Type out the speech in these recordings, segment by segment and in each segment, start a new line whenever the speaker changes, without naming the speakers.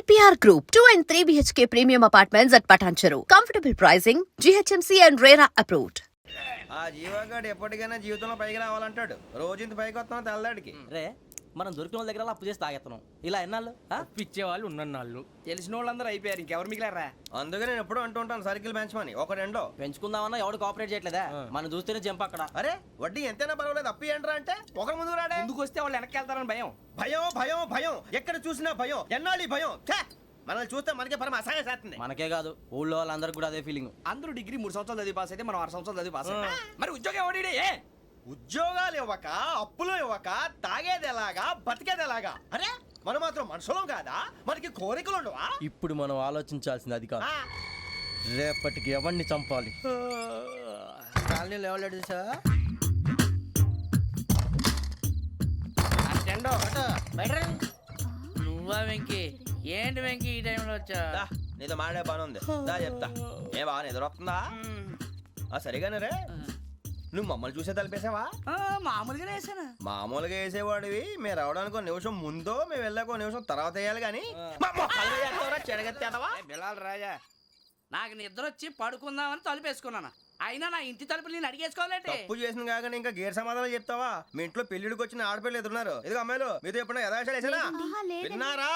EPR Group, 2 and 3 BHK premium apartments at Patancheru. Comfortable pricing, GHMC and RERA approved.
ఆ జీవగాడు ఎప్పటికైనా జీవితంలో పైకి రావాలంటాడు. రోజు ఇంత పైకి వస్తాను తెల్లడికి.
రే మనం దొరికిన వాళ్ళ దగ్గర అప్పు చేసి తాగెత్తనం ఇలా ఎన్నాళ్ళు
పిచ్చే వాళ్ళు ఉన్నన్నాళ్ళు తెలిసిన వాళ్ళందరూ అయిపోయారు, ఇంకెవరు మిగిలారా?
అందుకే నేను ఎప్పుడు అంటూ ఉంటాను సర్కిల్ బెంచ్మని ఒక రెండో
పెంచుకుందామన్నా ఎవడు కోఆపరేట్ చేయట్లేదా? మనం చూస్తేనే జంప్ అక్కడ.
అరే వడ్డీ ఎంతైనా పర్వాలేదు అప్పు ఏంట్రా అంటే ఒకరి ముందు రాడే.
ముందుకు వస్తే వాళ్ళు వెనక్కి వెళ్తారని భయం.
భయం భయం భయం ఎక్కడ చూసినా భయం. ఎన్నాళ్ళు భయం మనల్ని చూస్తే మనకే పరమ అసహాయం చేస్తుంది.
మనకే కాదు ఊళ్ళో వాళ్ళందరికీ కూడా అదే ఫీలింగ్.
అందరూ డిగ్రీ 3 సంవత్సరాలు చదివి పాస్ అయితే మనం 6 సంవత్సరాలు చదివి పాస్ అయ్యాం. మరి ఉద్యోగం ఎవడి?
ఉద్యోగాలు ఇవ్వక అప్పులు ఇవ్వక తాగేది ఎలాగా బతికేది ఎలాగా? అరే మనం మాత్రం మనుషులం కాదా? మనకి కోరికలు ఉండవా?
ఇప్పుడు మనం ఆలోచించాల్సింది అది కాదు, రేపటికి ఎవరిని చంపాలి.
కాలనీలో ఎవరు సార్?
నువ్వా వెంకీ? ఏంటి వెంకీ ఈ టైంలో వచ్చా?
నీతో మాడే పని ఉంది, దా చెప్తా. ఏ బాగా నిద్రొస్తుందా? సరిగానే రే, నువ్వు మమ్మల్ని చూసే తలిపేసావా?
మామూలుగానే వేసాను.
మామూలుగా వేసేవాడివి. మేము రావడానికి 1 నిమిషం ముందో మేము వెళ్ళాక 1 నిమిషం తర్వాత వేయాలి కానీ
బిలాల్ రాజా,
నాకు నిద్ర వచ్చి పడుకుందామని తలుపేసుకున్నాను. అయినా నా ఇంటి తలుపులు నేను అడిగేసుకోవాలంటే
తప్పు చేసిన కాక ఇంకా గేర్ సమాధానం చెప్తావా? మీ ఇంట్లో పెళ్లిడికి వచ్చిన ఆడపిల్లలు ఎదురున్నారు. ఇదిగో అమ్మాయిలు మీతో ఎప్పుడైనా యథాశాలు వేసానా? విన్నారా?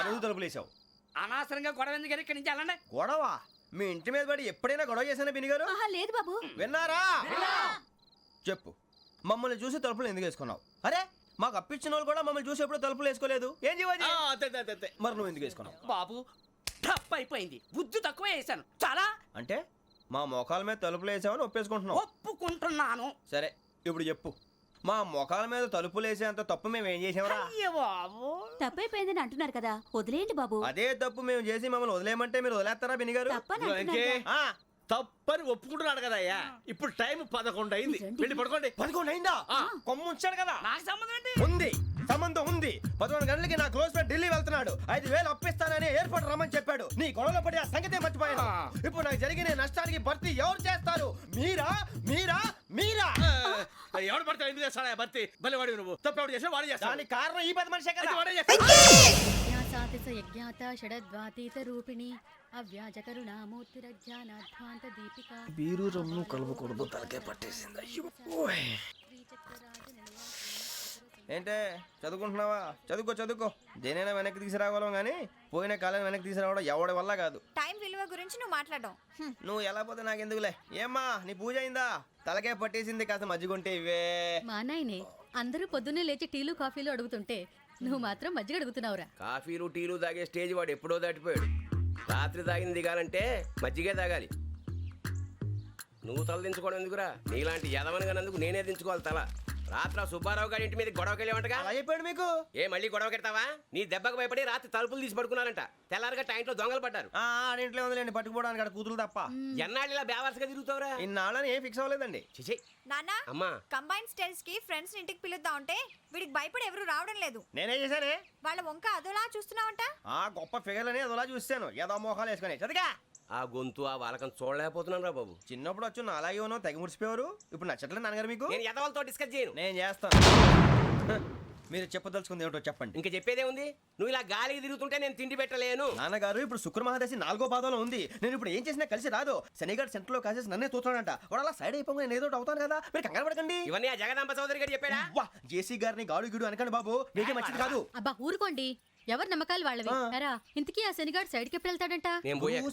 అడుగు తలుపులు వేసావు.
అనవసరంగా గొడవ ఎందుకని ఇక్కడి నుంచి వెళ్ళండి.
గొడవ? మీ ఇంటి మీద పడి ఎప్పుడైనా గొడవ చేశానా బినిగారు?
లేదు బాబు.
విన్నారా? చెప్పు, మమ్మల్ని చూసి తలుపులు ఎందుకు వేసుకున్నావు? అరే మాకు అప్పించిన వాళ్ళు కూడా మమ్మల్ని చూసి ఎప్పుడు తలుపులు వేసుకోలేదు. ఏం చేయాలి? మరి నువ్వు ఎందుకు వేసుకున్నావు?
బాబు టప్ అయిపోయింది, బుద్ధి తక్కువ వేసాను చాలా.
అంటే మా మోకాల మీద తలుపులు వేసామని ఒప్పేసుకుంటున్నావు?
ఒప్పుకుంటున్నాను.
సరే ఇప్పుడు చెప్పు, మా మొఖాల మీద తలుపులు వేసేంత తప్పు మేము ఏం చేసామరా?
బాబు
తప్పైపోయిందని అంటున్నారు కదా, వదిలేయండి బాబు.
అదే తప్పు మేము చేసి మమ్మల్ని వదిలేయమంటే మీరు వదిలేస్తారా బినిగారు?
తప్పని ఒప్పుకుంటున్నాడు కదా అయ్యా. ఇప్పుడు టైం 11 అయింది, వెళ్ళి పడుకోండి.
11 అయిందా? కొమ్ము ఉంచాడు కదా.
నాకు సంబంధం ఏంటి?
ఉంది, సంబంధం ఉంది. 11 గంటలకి నా క్లోజ్ ఫ్రెండ్ ఢిల్లీ వెళ్తున్నాడు. 5,000 అప్పిస్తానని ఎయిర్పోర్ట్ రమ్మని చెప్పాడు. నీ గొడవలో పడి ఆ సంగతే మర్చిపోయాను. ఇప్పుడు నాకు జరిగిన నష్టానికి భర్తీ ఎవరు చేస్తారు? మీరా మీరా మీరా?
ఎవడు పడతావు? ఎందుకు చేస్తాడా భర్తీ? భలే వాడి నువ్వు. తప్పు ఎవడు చేసా వాడే చేస్తా.
దానికి కారణం ఈ 10 మనిషే కదా.
వాడే చేస్తా.
బీరు రమ్ము కలవకూడదు, తలకే పట్టేసింది. ఏంటే చదువుకుంటున్నావా? చదువుకో చదువుకో. దేనైనా వెనక్కి తీసుకురావాలం కానీ పోయిన కాలం వెనక్కి తీసుకురావడం ఎవడి వల్ల కాదు.
టైం విలువ గురించి నువ్వు మాట్లాడడం.
నువ్వు ఎలా పోతే నాకు ఎందుకులే. ఏమ్మా నీ పూజ అయిందా? తలకే పట్టేసింది, కాస్త మజ్జిగుంటే ఇవే.
మా నాయనే అందరూ పొద్దున్నే లేచి టీలు కాఫీలు అడుగుతుంటే నువ్వు మాత్రం మజ్జిగ అడుగుతున్నావురా.
కాఫీలు టీలు తాగే స్టేజ్ వాడు ఎప్పుడో దాటిపోయాడు. రాత్రి తాగింది దిగాలంటే మజ్జిగే తాగాలి. నువ్వు తల దించుకోవడం ఎందుకురా? నీలాంటి యదవనగానందుకు నేనే దించుకోవాలి తల. రాత్రి సుబ్బారావు గారి ఇంటి మీద గొడవకి వెళ్ళేవంటగా.
అలా చెప్పాడు మీకు?
ఏ మళ్ళీ గొడవ కెడతావా? నీ దెబ్బకు భయపడి రాత్రి తలుపులు తీసి పడుకున్నారంట. తెల్లారగా టైంట్లో దొంగలు పడ్డారు.
ఆడింట్లో ఉందిలేండి, పట్టుకుపోవడానికి అక్కడ కూతురు తప్ప.
ఎన్నాళ్ళు ఇలా బేవర్స్గా తిరుగుతావురా?
ఇన్నాళ్ళని ఏం ఫిక్స్ అవ్వలేదండి.
చిచి
నాన్న,
అమ్మా,
కంబైన్ స్టైల్స్ కి ఫ్రెండ్స్ ఇంటికి పిలుద్దాం అంటే వీడికి భయపడి ఎవరు రావడం లేదు.
నేనేం చేశానే?
వాళ్ళ వంక అదోలా చూస్తున్నావంట.
గొప్ప ఫిగర్లని అదోలా చూస్తాను. ఏదో మోహాలు వేసుకొని చదిగా.
ఆ గొంతు ఆ వాలకం చూడలేకపోతున్నాను రా బాబు.
చిన్నప్పుడు వచ్చి నా అలాగే ఉన్నావు, తెగ ముడిచిపోయారు. ఇప్పుడు నచ్చట్లేదు నాన్నగారు మీకు?
నేను యదవలతో డిస్కస్ చేయను.
నేను చేస్తాను. మీరు చెప్పదలుచుకుంది ఏమిటో చెప్పండి.
ఇంకా చెప్పేదే ఉంది. నువ్వు ఇలా గాలికి తిరుగుతుంటే నేను తిండి పెట్టలేను.
నాన్నగారు ఇప్పుడు శుక్ర మహాదశి 4వ పాదంలో ఉంది. నేను ఇప్పుడు ఏం చేసినా కలిసి రాదు. శనిగారు సెంటర్ లో కాసేసి నన్నే చూస్తాడంట. వాడు అలా సైడ్ అయిపోయి నేను ఏదో అవుతాను కదా, మీరు కంగారు పడకండి.
ఇవన్నీ ఆ జగదాంబ చౌదరి గారు చెప్పాడా?
జేసీ గారిని గాడు గిడు అనకండి బాబు, మీకే మంచిది కాదు.
అబ్బా ఊరుకోండి, ఎవరి నమ్మకాలు వాళ్ళవి. ఇంతకీ ఆ శనిగాడు సైడ్ కి ఎప్పుడు వెళ్తాడంట?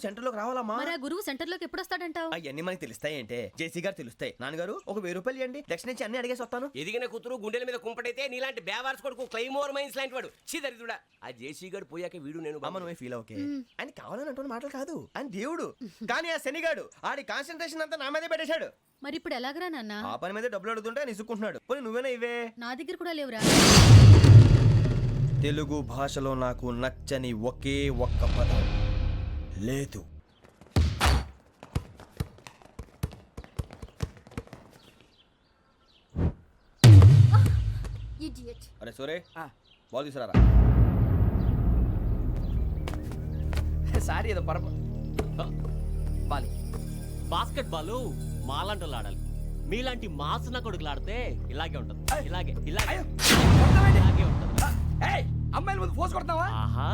సెంటర్ లోకి రావాలమ్మా.
మరి ఆ గురువు సెంటర్ లోకి ఎప్పుడు వస్తాడంటావు?
అవన్నీ మనకి తెలుస్తాయి అంటే జేసీ గారు తెలుస్తాయి. నాన్నగారు ఒక 1000 రూపాయలు ఇవ్వండి, దక్షిణ నుంచి అన్ని అడిగేసి వస్తాను.
ఎదిగిన కూతురు గుండెల మీద కుంపటైతే నీలాంటి బేవార్స్ కొడుకు క్లైమోర్ మైన్స్ లాంటి వాడు చీదరిదుడా. ఆ జేసీ గారు పోయాక వీడు నేను
అమ్మ నువ్వే ఫీల్ ఓకే. ఆయన కావాలని అంటున్న మాటలు కాదు, ఆయన దేవుడు. కానీ ఆ శనిగాడు ఆడి కాన్సన్ట్రేషన్ అంతా నా మీదే పెట్టేశాడు.
మరి ఇప్పుడు ఎలాగరా నాన్న?
ఆ పని మీద డబ్బులు అడుగుతుంటే ఆయన ఇసుక్కుంటున్నాడు. పోనీ నువ్వేనా ఇవే?
నా దగ్గర కూడా లేవురా.
తెలుగు భాషలో నాకు నచ్చని ఒకే ఒక్క పదం లేదు. అరే సోరే, బాల్ తీసుకురారా.
సారీ ఏదో బాలి.
బాస్కెట్ బాల్ మాలాంటి వాళ్ళు ఆడాలి. మీలాంటి మాసన కొడుకులు ఆడితే ఇలాగే ఉంటది. ఇలాగే ఇలాగే ఇలాగే ఉంటది.
అమ్మాయిల ముందు ఫోర్స్ కొడతావా?
ఆహా,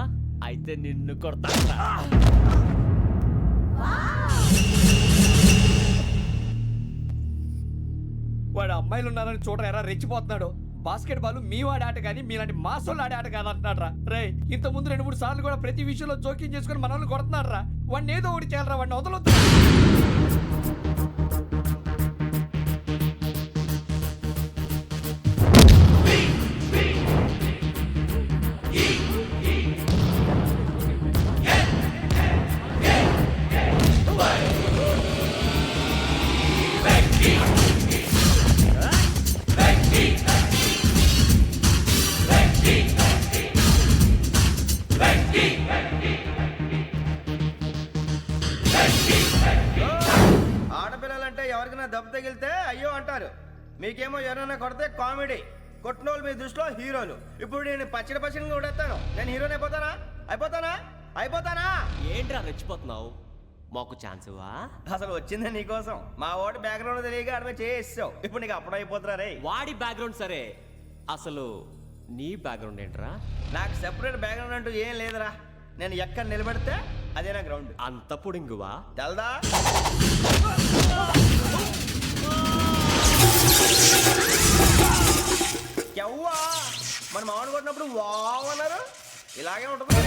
అయితే నిన్ను కొడతా.
వాడు అమ్మాయిలు ఉన్నారని చూడరా ఎరా రెచ్చిపోతున్నాడు. బాస్కెట్ బాల్ మీ వాడి ఆట కానీ మీలాంటి మాసోళ్ళు ఆడే ఆట కాదు అంటున్నాడు రా. రే ఇంత ముందు 2-3 సార్లు కూడా ప్రతి విషయంలో జోక్యం చేసుకుని మనల్ని కొడుతున్నాడు రా. వాడిని ఏదో ఒకటి చేయాలరా, వాడిని వదలొద్దు.
ఆడపిల్లలంటే ఎవరికైనా దెబ్బ తగిలితే అయ్యో అంటారు, మీకేమో ఎవరైనా కొడితే కామెడీ. కొట్టిన వాళ్ళు మీ దృష్టిలో హీరోలు. ఇప్పుడు నేను పచ్చడి కొడేస్తాను, నేను హీరోని అయిపోతానా?
ఏంట్రా రెచ్చిపోతున్నావు? మాకు ఛాన్స్ ఇవ్వా?
అసలు వచ్చిందే నీకోసం. మా ఓటు బ్యాక్గ్రౌండ్ తెలియక అడమే చేసావు. ఇప్పుడు నీకు అప్పుడు అయిపోతున్నా రే.
వాడి బ్యాక్గ్రౌండ్ సరే, అసలు నీ బ్యాక్గ్రౌండ్ ఏంట్రా?
నాకు సెపరేట్ బ్యాక్గ్రౌండ్ అంటూ ఏం లేదురా. నేను ఎక్కడ నిలబెడితే అదే నా గ్రౌండ్.
అంత పొడింగువా?
తెల్దా? ఎవ్వా మన మామిడి కొట్టినప్పుడు వావ్ అన్నారు, ఇలాగే ఉంటుంది.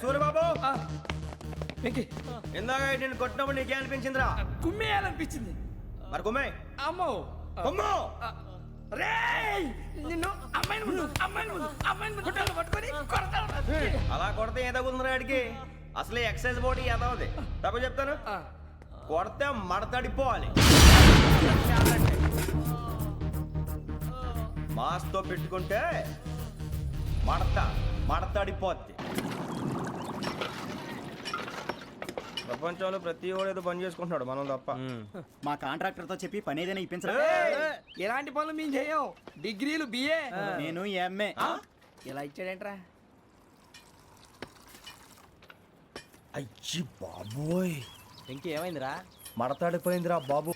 సూర్యబాబు, ఇందాక నేను కొట్టినప్పుడు నీకే అనిపించిందిరా?
కుమ్మేయాలనిపించింది.
మరి కుమ్మే.
అమ్మో
కుమ్ము.
రేయ్ నిన్ను అమ్మాయిని ముందు పట్టుకొని కొడతాను.
అలా కొడితే ఏ తగ్గుతుందిరా ఆడికి? అసలు ఎక్సైజ్ బాడీ ఏదవుది తప్ప చెప్తాను. కొడితే మడతడిపోవాలి. మాస్తో పెట్టుకుంటే మడతడిపోద్ది. ప్రపంచంలో ప్రతి వాడు ఏదో పని చేసుకుంటున్నాడు, మనం తప్ప.
మా కాంట్రాక్టర్ తో చెప్పి పని ఏదైనా ఇప్పించరా?
ఎలాంటి పనులు మేము చేయం. డిగ్రీలు బిఏ,
నేను ఎంఏ.
ఇలా ఇచ్చాడేంట్రా?
అయ్యి బాబోయ్,
ఇంకేమైందిరా?
మడతాడిపోయిందిరా బాబు.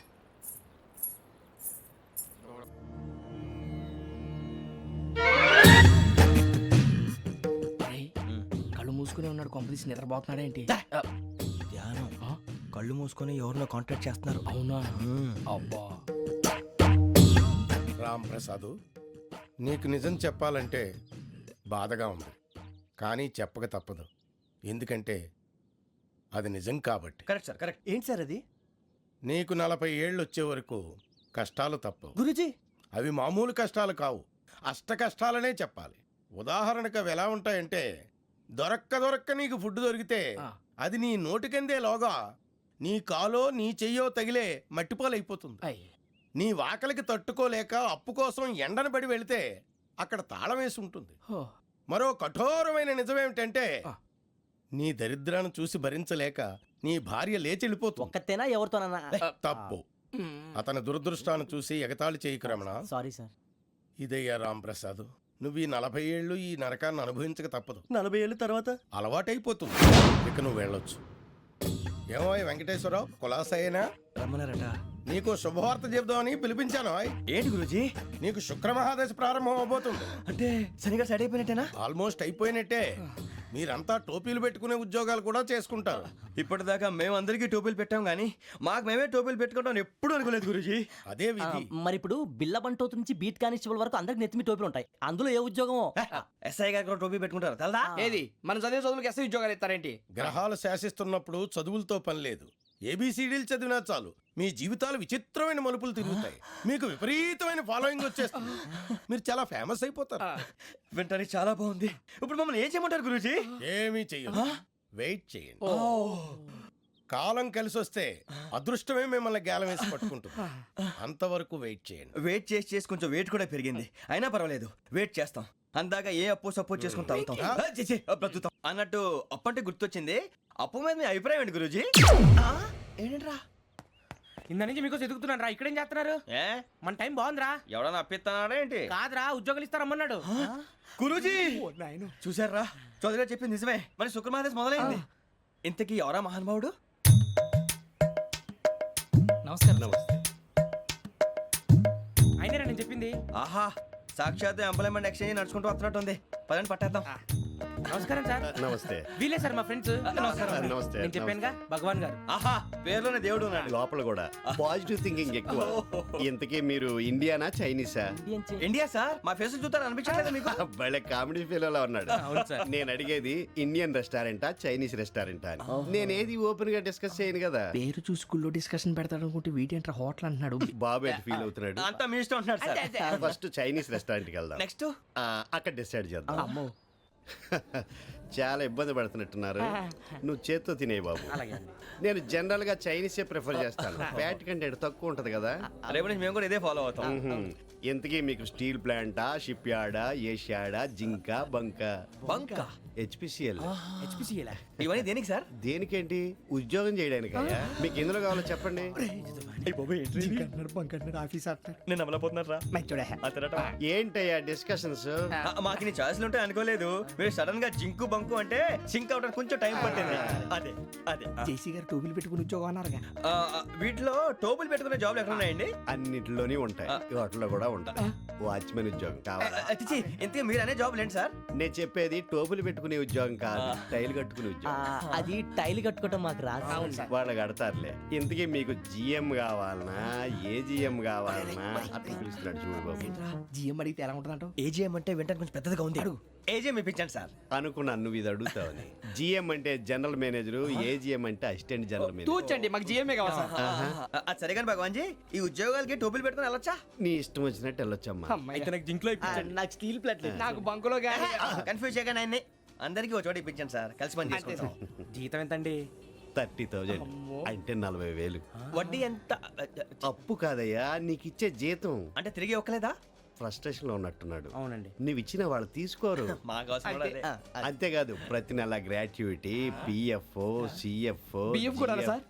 కళ్ళు మూసుకునే ఉన్నాడు, కొంపదీసి నిద్రపోతున్నాడేంటి?
ధ్యానం. కళ్ళు మూసుకొని ఎవరినో కాంటాక్ట్ చేస్తున్నారు.
అవునా? అబ్బా
రామ్ ప్రసాద్, నీకు నిజం చెప్పాలంటే బాధగా ఉంది, కానీ చెప్పక తప్పదు. ఎందుకంటే అది నిజం కాబట్టి.
Correct sir, correct. ఏంటి సార్ అది?
నీకు 40 ఏళ్ళు వచ్చే వరకు కష్టాలు తప్పవు
గురుజీ.
అవి మామూలు కష్టాలు కావు, అష్ట కష్టాలనే చెప్పాలి. ఉదాహరణకు అవి ఎలా ఉంటాయంటే, దొరక్క నీకు ఫుడ్ దొరికితే అది నీ నోటికందే లోగా నీ కాలో నీ చెయ్యో తగిలే మట్టిపాలైపోతుంది. నీ వాకలికి తట్టుకోలేక అప్పు కోసం ఎండను పడి వెళితే అక్కడ తాళం వేసి ఉంటుంది. మరో కఠోరమైన నిజమేమిటంటే, నీ దరిద్రాన్ని చూసి భరించలేక నీ భార్య లేచి వెళ్ళిపోతుంది.
ఒక్కతేనా ఎవరితోనన్నా?
తప్పు. అతని దురదృష్టాన్ని చూసి ఎగతాళి చేయకు రమణ.
Sorry sir.
ఇదయ్యా రాంప్రసాద్, నువ్వు ఈ 40 ఏళ్ళు ఈ నరకాన్ని అనుభవించక తప్పదు.
40 ఏళ్ళ తర్వాత
అలవాటైపోతుంది. ఇక నువ్వు వెళ్ళొచ్చు. ఏమో వెంకటేశ్వరరావు, కులాసైనా
రమ్మన్నారట.
నీకు శుభవార్త చెబుదామని పిలిపించాను ఆయ్.
ఏంటి గురూజీ?
నీకు శుక్రమహాదశ ప్రారంభం అవబోతుంది.
అంటే శనిగా సెట్ అయిపోయినట్టేనా?
ఆల్మోస్ట్ అయిపోయినట్టే. మీరంతా టోపీలు పెట్టుకునే ఉద్యోగాలు కూడా చేసుకుంటారు.
ఇప్పటిదాకా మేమందరికీ టోపీలు పెట్టాం కానీ మాకు మేమే టోపీలు పెట్టుకుంటాం ఎప్పుడు అనుకోలేదు గురూజీ.
అదే విధి.
మరి ఇప్పుడు బిల్ల బంటోతు నుంచి బీట్ కానిస్టేబుల్ వరకు అందరికి నెత్తిమి టోపీలు ఉంటాయి. అందులో ఏ ఉద్యోగమో?
ఎస్ఐ గారు కూడా టోపీ పెట్టుకుంటారు తెలదా?
ఏది మన చదివే చదువులకు ఎస్ఐ ఉద్యోగాలు ఇస్తారేంటి?
గ్రహాలు శాసిస్తున్నప్పుడు చదువులతో పని లేదు. ఏబిసిడీలు చదివినా చాలు మీ జీవితాలు విచిత్రమైన మలుపులు తిరుగుతాయి. మీకు విపరీతమైన ఫాలోయింగ్ వచ్చేస్తుంది. మీరు చాలా ఫేమస్ అయిపోతారు.
వింటానికి చాలా బాగుంది. ఇప్పుడు మమ్మల్ని ఏం చేయమంటారు గురూజీ?
ఏమీ చెయ్యదు. వెయిట్ చేయండి. కాలం కలిసి వస్తే అదృష్టమే మిమ్మల్ని గేలం వేసి పట్టుకుంటుంది. అంతవరకు వెయిట్ చేయండి.
వెయిట్ చేసి కొంచెం వెయిట్ కూడా పెరిగింది. అయినా పర్వాలేదు, వెయిట్ చేస్తాం. అందాక ఏ అప్పు సపోర్ట్ చేసుకుని తాగుతాం. బ్రతుకుతాం అన్నట్టు అప్పు అంటే గుర్తొచ్చింది. అప్పు మీద మీ అభిప్రాయం ఏంటి గురూజీ? ఏంటరా
ఇంత నుంచి మీకు ఎదుగుతున్నాను రా. ఇక్కడేం చేస్తున్నారు?
ఏ
మన టైం బాగుందిరా.
ఎవడన్నా అప్పిస్తున్నాడా ఏంటి?
కాదురా, ఉద్యోగాలు ఇస్తారమ్మన్నాడు.
గురూజీ చూసారా, చౌదరిగా చెప్పింది నిజమే. మరి శుక్రమహాదేశ్ మొదలైంది. ఇంతకీ ఎవరా మహానుభావుడు?
నమస్కారం. అయినా నేను చెప్పింది.
ఆహా, సాక్షాత్ ఎంప్లాయ్మెంట్ ఎక్స్చేంజ్ నడుచుకుంటూ వస్తున్నట్టు ఉంది. పదండి పట్టేద్దాం.
నమస్కారం సార్.
నమస్తే.
వీలే సార్ మా ఫ్రెండ్స్.
నమస్కారం.
నమస్తే.
నేను చెప్పానుగా భగవాన్ గారు.
ఆహా, పేర్లోనే దేవుడు ఉన్నాడు.
లోపల కూడా పాజిటివ్ థింకింగ్ ఎక్కువ. ఇంతకీ మీరు ఇండియానా చైనీసా?
India sir. మా ఫేస్ చూస్తారు అనిపించలేదు మీకు?
భలే కామెడీ ఫీల్ ఉన్నాడు.
అవును సార్.
నేను అడిగేది ఇండియన్ రెస్టారెంటా చైనీస్ రెస్టారెంటా అని. నేనేది ఓపెన్ గా డిస్కస్ చేయను కదా.
పేరు చూసుకుల్లో డిస్కషన్ పెడతాడు అనుకుంటే వీటేంట్రా హోటల్ అంటున్నాడు.
బాబు ఎట్ ఫీల్ అవుతున్నాడు.
అంతా మీ ఇష్టం ఉంటున్నాడు సార్.
ఫస్ట్ చైనీస్ రెస్టారెంట్ కి వెళ్దాం.
నెక్స్ట్
అక్కడ డిసైడ్ చేద్దాం.
అమ్మో.
చాలా ఇబ్బంది పడుతున్నట్టున్నారు. నువ్వు చేత్తో తినే బాబు. నేను జనరల్ గా చైనీసే ప్రిఫర్ చేస్తాను. ఫ్యాట్ కంటెంట్ తక్కువ ఉంటది కదా.
రేపు నుంచి మేము కూడా ఇదే ఫాలో అవుతాం.
ఎంతకీ మీకు స్టీల్ ప్లాంటా, షిప్ యార్డా, ఏషియాడా, జింక, బంకా?
బంకా,
హెచ్పిసిఎల్.
ఇవన్నీ దేనికి సార్?
దేనికేంటి? ఉద్యోగం చేయడానికి. మీకు ఎందులో కావాలో చెప్పండి.
నేను అమలపోతున్నారా?
ఏంటయ్యా డిస్కషన్స్?
మాకు నీ ఛాయిస్లు ఉంటాయి అనుకోలేదు. మీరు సడన్ గా జింకు బంకు అంటే సింక్ అవడానికి కొంచెం టైం పట్టింది. అదే అదే
జేసీ గారు టోపీలు పెట్టుకుని ఉద్యోగం అన్నారుగా.
వీటిలో టోపులు పెట్టుకునే జాబ్లు ఎక్కడ ఉన్నాయండి?
అన్నిటిలోనే ఉంటాయి. వాటిలో కూడా ఉంటాయి. వాచ్మెన్ ఉద్యోగం కావాలా?
ఇంతకీ మీరు అనే జాబ్ ఏంటి సార్?
నేను చెప్పేది టోపులు పెట్టుకునే ఉద్యోగం కాదు, టైల్ కట్టుకునే ఉద్యోగం.
అది టైల్ కట్టుకోవటం మాకు రాదు.
వాళ్ళు కడతారులే. ఇంతకీ మీకు జిఎం కావాలనా, ఏ జిఎం కావాలనా? అట్లా పిలుస్తున్నాడు చూడు బాబు.
జిఎం అడిగితే ఎలా ఉంటుందంట?
ఏజీఎం అంటే వింటానికి కొంచెం పెద్దగా ఉంది. ఏజీఎం ఇప్పించండి సార్.
అనుకున్నాను నువ్వు ఇది అడుగుతావని. జిఎం అంటే జనరల్ మేనేజర్, ఏజిఎం అంటే అసిస్టెంట్ జనరల్ మేనేజర్.
తూచండి, మాకు జిఎంఏ కావాలి సార్.
అది సరే కానీ భగవాన్ జీ, ఈ ఉద్యోగాలకి టోపులు పెట్టుకుని వెళ్ళొచ్చా?
నీ ఇష్టం వచ్చినట్టు వెళ్ళొచ్చమ్మా.
అయితే నాకు జింక్లో
నాకు స్టీల్ ప్లేట్
నాకు బంకులో గానీ.
కన్ఫ్యూజ్ చేయగానే ఆయన్ని అందరికీ ఒక చోట ఇప్పించండి సార్. కలిసి పని చేసుకుంటాం.
జీతం ఎంతండి?
30,000 అంటే 40,000.
వడ్డీ ఎంత?
అప్పు కాదయ్యా, నీకు ఇచ్చే జీతం.
అంటే తిరిగి ఒక్కలేదా?
ఫ్రస్ట్రేషన్ లో ఉన్నట్టున్నాడు.
అవునండి.
నువ్వు ఇచ్చిన వాళ్ళు తీసుకోరు.
మాకు అవసరం కూడా అదే.
అంతేకాదు ప్రతి నెల గ్రాట్యుటీ, పిఎఫ్, సిఎఫ్.
బియ్యం కూడా సార్?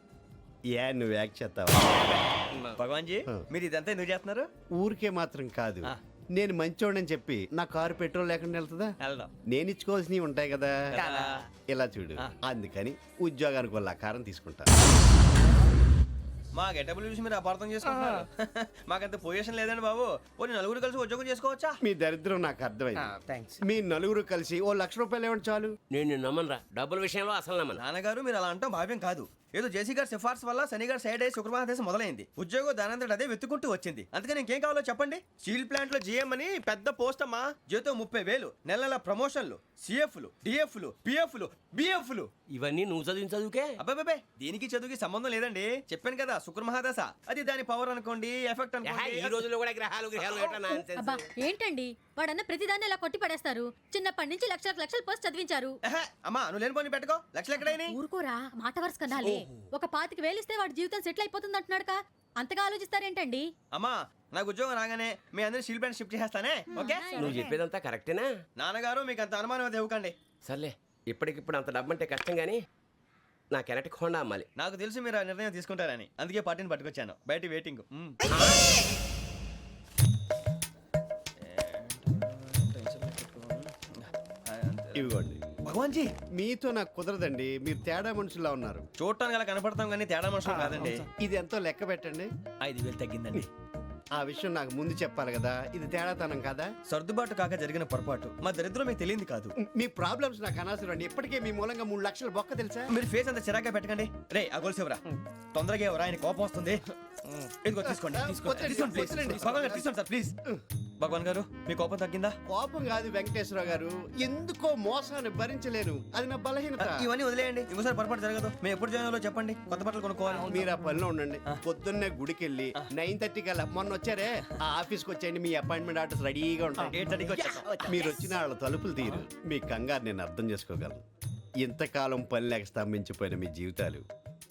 ఏ నువ్వు యాక్ట్ చేస్తావా?
భగవాన్ జీ, మీరు ఇదంతా ఎందుకు చేస్తున్నారు?
ఊరికే మాత్రం కాదు, నేను మంచోడని చెప్పి నా కారు పెట్రోల్ లేకుండా వెళ్తుందా?
వెళ్దాం.
నేను ఇచ్చుకోవాల్సినవి ఉంటాయి కదా.
కదా.
ఇలా చూడు, అందుకని ఉద్యోగానికి వాళ్ళ ఆకారం తీసుకుంటా.
మా గెటబుల్ చూసి మీరు అపార్థం చేసుకుంటున్నారు. మాకంత పొజిషన్ లేదండి బాబు. పోనీ నలుగురు కలిసి ఉద్యోగం చేసుకోవచ్చా?
మీ దరిద్రం నాకు అర్థమైంది.
థ్యాంక్స్.
మీ నలుగురు కలిసి ఓ ₹1,00,000 ఇవ్వండి చాలు.
నేను నమ్మనరా, డబ్బుల విషయంలో అసలు నమ్మను.
నాన్నగారు మీరు అలా అంటాం భావ్యం కాదు. ఏదో జేసీ గారి సిఫార్సు వల్ల శని గారు సైడ్ అయ్యి శుక్రమహాదేశం మొదలైంది. ఉద్యోగం దానంతటి అదే వెతుకుంటూ వచ్చింది. అందుకని ఇంకేం కావాలో చెప్పండి. స్టీల్ ప్లాంట్ లో జీఎం అని పెద్ద పోస్ట్ అమ్మా. జీతం 30,000, నెల నెల ప్రమోషన్లు, సిఎఫ్లు, డిఎఫ్లు, పిఎఫ్లు, బిఎఫ్లు.
ఇవన్నీ నువ్వు చదివిన చదువుకే?
అబ్బాబే, దీనికి చదువుకి సంబంధం లేదండి. చెప్పాను కదా, శుక్రమహాదశ. అది దాని పవర్ అనుకోండి, ఎఫెక్ట్
ఈ
అనుకోండి.
రోజుల్లో కూడా గ్రహాలు
అబ్బా ఏంటండి వాడన్న ప్రతిదాన్ని ఇలా కొట్టి పడేస్తారు. చిన్నప్పటి నుంచి లక్షల పోస్ట్ చదివించారు.
అమ్మా నువ్వు లేని పోనీ పెట్టుకో. లక్షలు ఎక్కడైనా
ఊరుకోరా, మాట వరుస కనాలి. ఒక 25,000 ఇస్తే వాడి జీవితం సెటిల్ అయిపోతుంది అంటున్నాడుగా. అంతగా ఆలోచిస్తారేంటండి?
అమ్మా నాకు ఉద్యోగం రాగానే మీ అందరూ స్టీల్ ప్లాంట్ షిఫ్ట్ చేస్తానే. ఓకే,
నువ్వు చెప్పేదంతా కరెక్టేనా?
నాన్నగారు మీకు అంత అనుమానం అయితే ఇవ్వకండి.
సర్లే, ఇప్పటికిప్పుడు అంత డబ్బు అంటే కష్టం కానీ నా కెనటిక్ హోండా అమ్మాలి.
నాకు తెలుసు మీరు ఆ నిర్ణయం తీసుకుంటారని, అందుకే పార్టీని పట్టుకొచ్చాను. బయట వెయిటింగ్.
ఇవ్వండి.
భగవాన్ జీ
మీతో నాకు కుదరదండి, మీరు తేడా మనుషుల్లా ఉన్నారు.
చూడటానికి అలా కనపడతాం కానీ తేడా మనుషులు కాదండి.
ఇది ఎంతో లెక్క పెట్టండి.
5,000 తగ్గిందండి.
ఆ విషయం నాకు ముందు చెప్పాలి కదా, ఇది తేడాతనం కదా.
సర్దుబాటు కాక జరిగిన పొరపాటు. మా దరిద్రం మీకు తెలియంది కాదు.
మీ ప్రాబ్లమ్స్ నాకు అనవసరం అండి. ఇప్పటికే మీ మూలంగా 3 లక్షల బొక్క తెలుసా.
మీరు ఫేస్ అంత చిరాగ్గా పెట్టకండి. రే ఆ గొలుసేవరా, తొందరగా ఎవరా, ఆయన కోపం వస్తుంది. ఇదిగో తీసుకోండి, తీసుకోండి, తీసుకోండి ప్లీజ్. భగవాన్ గారు తీసుకోండి సార్ ప్లీజ్. భగవాన్ గారు మీ కోపం తగ్గిందా?
కోపం కాదు వెంకటేశ్వర గారు, ఎందుకో మోసాన్ని భరించలేను, అది నా బలహీనత.
ఇవన్నీ వదిలేయండి, ఇంకోసారి పొరపాటు జరగదు. మేము ఎప్పుడు జాయిన్ అవ్వాలో చెప్పండి, కొత్త బట్టలు కొనుక్కోవాలి.
మీరు ఆ పనిలో ఉండండి. పొద్దున్నే గుడికి వెళ్ళి 9:30 కల్లా, మొన్న వచ్చారే ఆ ఆఫీస్కి వచ్చేయండి, మీ అపాయింట్మెంట్ ఆర్డర్స్ రెడీగా ఉంటాయి.
8:30కి వచ్చేస్తాం.
మీరు వచ్చిన వాళ్ళ తలుపులు తీరు. మీ కంగారు నేను అర్థం చేసుకోగలను. ఇంతకాలం పని లేక స్తంభించిపోయిన మీ జీవితాలు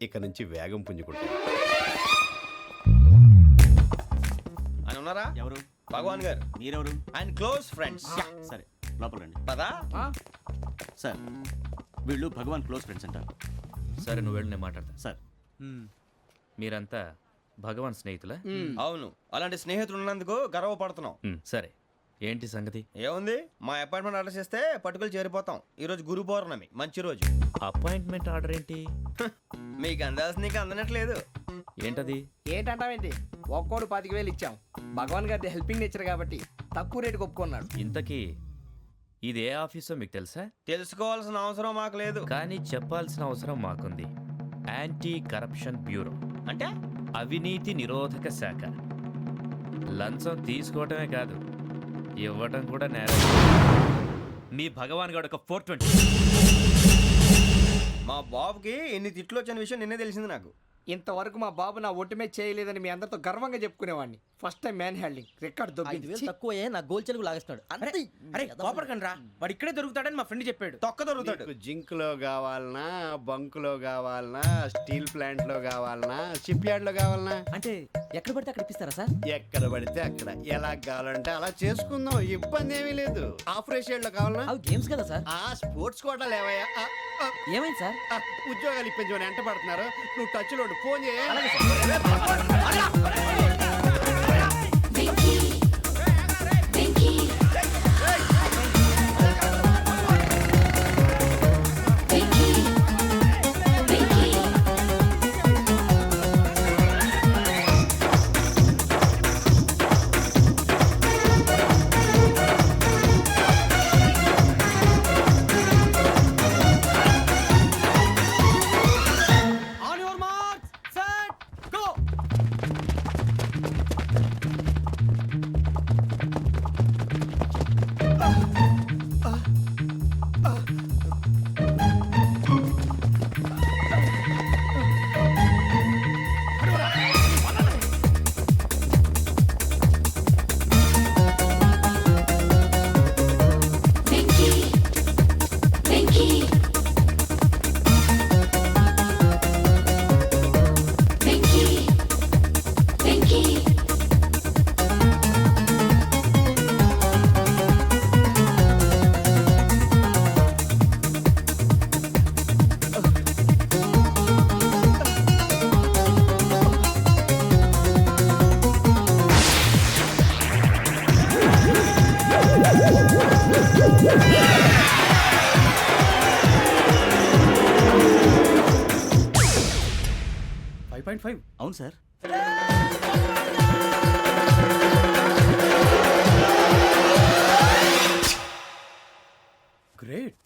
ఇక నుంచి వేగం పుంజుకుంటాయి.
ఆయన ఉన్నారా?
ఎవరు?
భగవాన్ గారు.
మీరెవరు?
ఆయన క్లోజ్ ఫ్రెండ్స్.
సరే లోపల రండి.
పదా
సార్ వీళ్ళు భగవాన్ క్లోజ్ ఫ్రెండ్స్ అంటారు.
సరే నువ్వు వెళ్ళి నేను మాట్లాడతా.
సార్
మీరంతా భగవాన్ స్నేహితులా?
అవును, అలాంటి స్నేహితులు ఉన్నందుకు గర్వపడుతున్నాం.
సరే ఏంటి సంగతి?
ఏముంది, మా అపాయింట్మెంట్ ఆర్డర్ చేస్తే పట్టుకులు చేరిపోతాం. ఈ రోజు గురు పౌర్ణమి, మంచి రోజు.
అపాయింట్మెంట్ ఆర్డర్ ఏంటి?
మీకు అందాల్సిన నీకు అందనట్లేదు.
ఏంటది?
ఏంటంటావేంటి? ఒక్కోడు 25,000 ఇచ్చాం. భగవాన్ గారి హెల్పింగ్ నేచర్ కాబట్టి తక్కువ రేటుకి ఒప్పుకున్నాడు.
ఇంతకీ ఇది ఏ ఆఫీసో మీకు తెలుసా?
తెలుసుకోవాల్సిన అవసరం మాకు లేదు,
కానీ చెప్పాల్సిన అవసరం మాకుంది. యాంటీ కరప్షన్ బ్యూరో
అంటే
అవినీతి నిరోధక శాఖ. లంచం తీసుకోవటమే కాదు, ఇవ్వటం కూడా నేరం. మీ భగవాన్ గారు ఒక 420.
మా బాబుకి ఎన్ని తిట్లు వచ్చిన విషయం నిన్నే తెలిసింది నాకు.
ఇంతవరకు మా బాబు నా ఒట్టుమే చేయలేదని మీ అందరితో గర్వంగా చెప్పుకునేవాడిని. First time man handling record దొబ్బింది.
తక్కువ నా గోల్ చెలుగు లాగేస్తున్నాడు.
అరే కోపడకండి రా, వాడు ఇక్కడే దొరుకుతాడని మా ఫ్రెండ్ చెప్పాడు. తొక్క దొరుకుతాడు.
మీకు జింక్ లో కావాలనా, బంక్ లో కావాలనా, స్టీల్ ప్లాంట్ లో కావాలనా, షిప్ యార్డ్ లో కావాలనా?
అంటే ఎక్కడ పడితే అక్కడ ఇప్పిస్తారా సార్?
ఎక్కడ పడితే అక్కడ, ఎలా కావాలంటే అలా చేసుకుందాం, ఇబ్బంది ఏమీ లేదు. ఆఫరేషియడ్ లో కావాలనా?
అవి గేమ్స్ కదా సార్.
ఆ స్పోర్ట్స్ కోటా లేవయ్యా.
ఏమైంది సార్?
ఉద్యోగాలు ఇప్పించమని ఎంట పడుతున్నారు. నువ్వు టచ్ లో ఫోన్ చేయ.
అవును సార్.
గ్రేట్.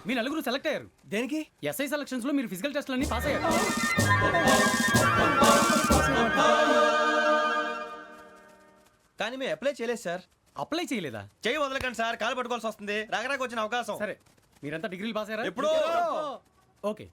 మీ నలుగురు సెలెక్ట్ అయ్యారు.
దేనికి?
ఎస్ఐ సెలక్షన్స్ లో మీరు ఫిజికల్ టెస్ట్ అన్ని పాస్ అయ్యారు.
కానీ మేము అప్లై చేయలేదు సార్.
అప్లై చేయలేదా?
చేయి వదలకండి సార్, కాలు పట్టుకోవాల్సి వస్తుంది. రాగరాకు వచ్చిన అవకాశం.
సరే మీరంతా డిగ్రీలు పాస్ అయ్యారా?
ఎప్పుడో.
ఓకే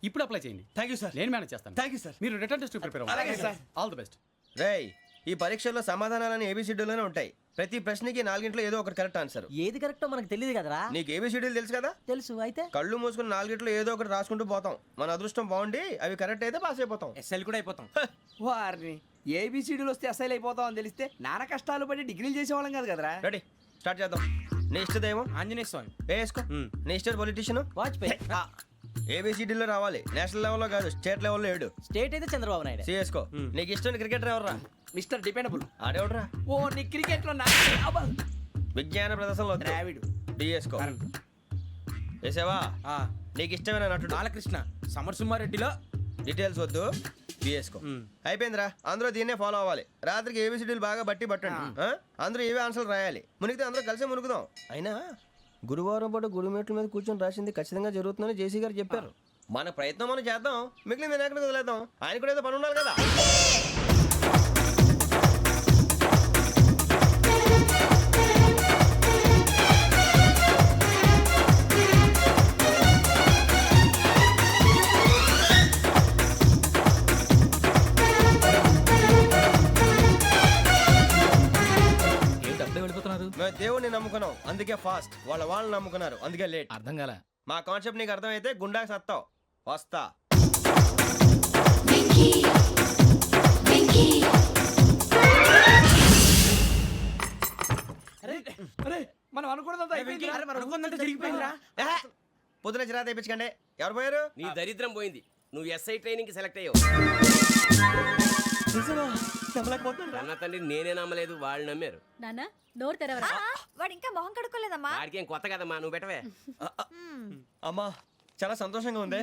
ఇప్పుడు అప్లై చేయండి.
Thank you sir.
నేను మేనేజ్ చేస్తాను.
Thank you sir.
మీరు రిటర్న్ టెస్ట్ ప్రిపేర్ అవ్వండి.
అలాగే సార్.
All the best.
రేయ్, ఈ పరీక్షల్లో సమాధానాలని ఏబిసిడ్యూల్లోనే ఉంటాయి. ప్రతి ప్రశ్నకి 4 ఏదో ఒకటి కరెక్ట్ ఆన్సర్.
ఏది కరెక్టో మనకు తెలియదు కదరా.
నీకు ఏబిసిడ్యూల్ తెలుసు కదా?
తెలుసు. అయితే
కళ్ళు మూసుకుని 4 ఏదో ఒకటి రాసుకుంటూ పోతాం. మన అదృష్టం బాగుండి అవి కరెక్ట్ అయితే పాస్ అయిపోతాం.
ఎస్ఎల్ కూడా అయిపోతాం. వారిని ఏబిసిడీలు వస్తే ఎస్ఐలు అయిపోతాం అని తెలిస్తే నాన్న కష్టాలు పడి డిగ్రీలు చేసేవాళ్ళం కాదు కదరా.
రెడీ, స్టార్ట్ చేద్దాం. నీ ఇష్టదేమో
ఆంజనేయ స్వామి.
వేసుకో. నీ ఇష్ట పొలిటీషియన్
వాజ్పేయి.
ఏబిసిడీలో రావాలి, నేషనల్ లెవెల్లో కాదు, స్టేట్ లెవెల్లో 7.
స్టేట్ అయితే చంద్రబాబు నాయుడు.
సిఎస్కో. నీకు ఇష్టం క్రికెటర్ ఎవర్రా?
Mister dependable.
ఆడేవడరా?
ఓ నీ క్రికెట్ లో
విజ్ఞాన ప్రదర్శనలో
ద్రావిడు.
డిఎస్కో. వేసావా? నీకు ఇష్టమైన నటుడు?
బాలకృష్ణ. సమర్ సుమారెడ్డిలో
డీటెయిల్స్ వద్దు, బిఎస్కో. అయిపోయిందిరా, అందరూ దీన్నే ఫాలో అవ్వాలి. రాత్రికి ఏబిసిడీలు బాగా బట్టి పట్టండి. అందరూ ఏవే ఆన్సర్లు రాయాలి. మునిగితే అందరూ కలిసి మునుగుదాం. అయినా గురువారం పాటు గురుమేట్ల మీద కూర్చొని రాసింది ఖచ్చితంగా జరుగుతుందని జేసీ గారు చెప్పారు. మన ప్రయత్నం మనం చేద్దాం, మిగిలింది నేను ఎక్కడ వదిలేద్దాం. ఆయన కూడా ఏదో పని ఉండాలి కదా. మేము దేవుడిని నమ్ముకున్నాం, అందుకే ఫాస్ట్. వాళ్ళు నమ్ముకున్నారు, అందుకే లేట్.
అర్థం కాల.
మా కాన్సెప్ట్ నీకు అర్థమైతే గుండాకి సత్తావు. వస్తా.
అరే మనం అనుకున్నదంతా అయిపోయింది. మనం అనుకున్నదంతా జరిగిపోయిందిరా.
పొద్దున చిరా తెప్పించకండి. ఎవరు పోయారు?
నీ దరిద్రం పోయింది. నువ్వు ఎస్ఐ ట్రైనింగ్ కి సెలెక్ట్ అయ్యావు. అన్న తండ్రి నేనే నమ్మలేదు, వాళ్ళు నమ్మారు.
నాన్న నోరు తెరవరా.
వాడు ఇంకా మొహం కడుక్కోలేదమ్మా.
వాడికి ఏం కొత్త కదమ్మా, నువ్వు పెట్టవే.
అమ్మా చాలా సంతోషంగా ఉంది.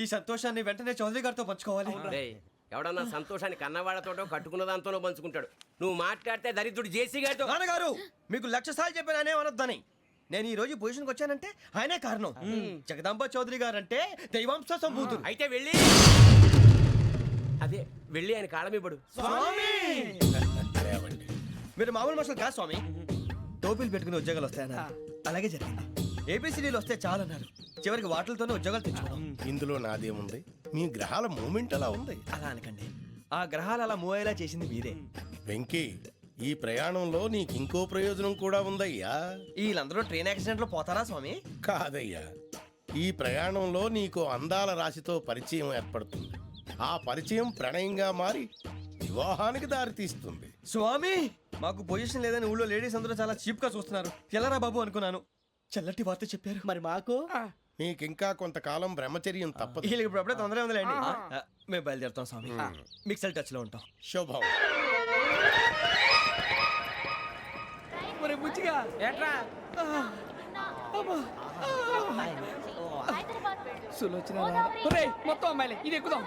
ఈ సంతోషాన్ని వెంటనే చౌదరి గారితో పంచుకోవాలి.
రేయ్, ఎవడన్నా సంతోషాన్ని కన్నవాళ్లతోటో కట్టుకున్న దాంతోనో పంచుకుంటాడు. నువ్వు మాట్లాడితే దరిద్రుడు జేసీ గారితో.
నాన్నగారు మీకు 1,00,000 సార్లు చెప్పానే అనొద్దని. నేను ఈ రోజు పొజిషన్కి వచ్చానంటే ఆయనే కారణం. జగదాంబ చౌదరి గారు అంటే దైవాంశ సంభూతుడు.
అయితే వెళ్ళి అదే వెళ్ళి ఆయన కాళ్ళమివ్వడు.
మీరు మామూలు మనుషులు కాదు స్వామి. టోపీలు పెట్టుకుని ఉద్యోగాలు వస్తాయన్నారు, అలాగే జరిగింది. ఏబిసిడీలు వస్తే చాలన్నారు, చివరికి వాటిలతోనే ఉద్యోగాలు తెచ్చుకున్నాం.
ఇందులో నాదేముంది? మీ గ్రహాల మూమెంట్ అలా ఉంది.
అలా అనకండి, ఆ గ్రహాలు అలా మూవ్ అయ్యేలా చేసింది మీరే.
వెంకీ, ఈ ప్రయాణంలో నీకు ఇంకో ప్రయోజనం కూడా ఉందయ్యా.
వీళ్ళందరూ ట్రైన్ యాక్సిడెంట్ లో పోతారా స్వామి?
కాదయ్యా, ఈ ప్రయాణంలో నీకు అందాల రాశితో పరిచయం ఏర్పడుతుంది. ఆ పరిచయం ప్రణయంగా మారి వివాహానికి దారితీస్తుంది.
స్వామి మాకు పొజిషన్ లేదని ఊళ్ళో లేడీస్ అందరూ చాలా చీప్ గా చూస్తున్నారు. ఎలారా బాబు అనుకున్నాను, చల్లటి వార్త చెప్పారు.
మరి మాకు
నీకింకా కొంతకాలం బ్రహ్మచర్యం తప్పదు.
వీళ్ళకి ఇప్పుడు అప్పుడే తొందరగా ఉందిలేండి. మేము బయలుదేరుతాం స్వామి, మిక్సెల్ టచ్ లో ఉంటాం.
శుభం.
మరి బుచ్చిగా
ఏట్రా
సులోచన మొత్తం అమ్మాయిలే, ఇది ఎక్కుదాం.